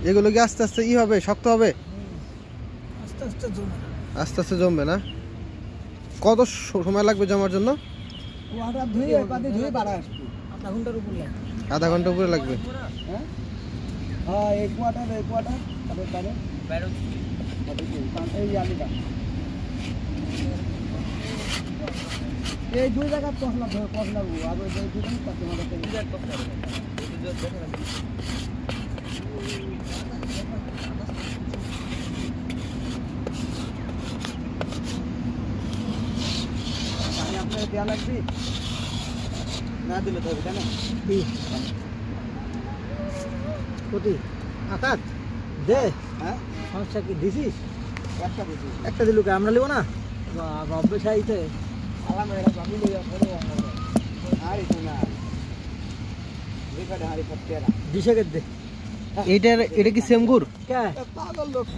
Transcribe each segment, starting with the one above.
এগুলো কি আস্তে আস্তে হবে, শক্ত হবে? আস্তে আস্তে জমে, আস্তে আস্তে জমবে না? কত সময় লাগবে জমার জন্য? ওয়াটার ধুয়ে পানি ধুয়ে বাড়া আসবে, আধা ঘন্টার উপরে লাগবে। আধা ঘন্টা উপরে লাগবে? হ্যাঁ হ্যাঁ, এক কোয়াটার তারপরে তারে এই আলুটা এই দুই জায়গা পছলা আগে দুজন আপনার দেওয়া লাগবে না, দিলে তো হবে, তাই না? কতি আকাশ দে। হ্যাঁ, সমস্যা কি দিছিস? একটা দিলুক, আমরা লিব না অভ্যেস আইতে এটা কি সেমগুর? পাগল লোক।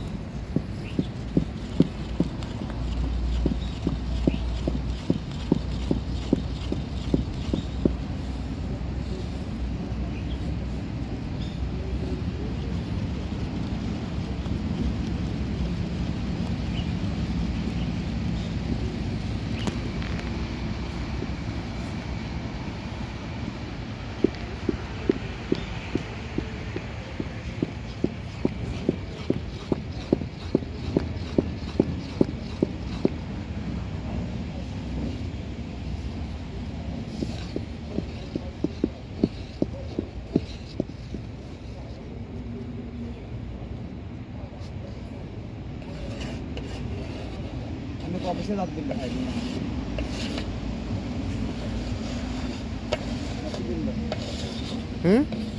অফিসে রাত দিন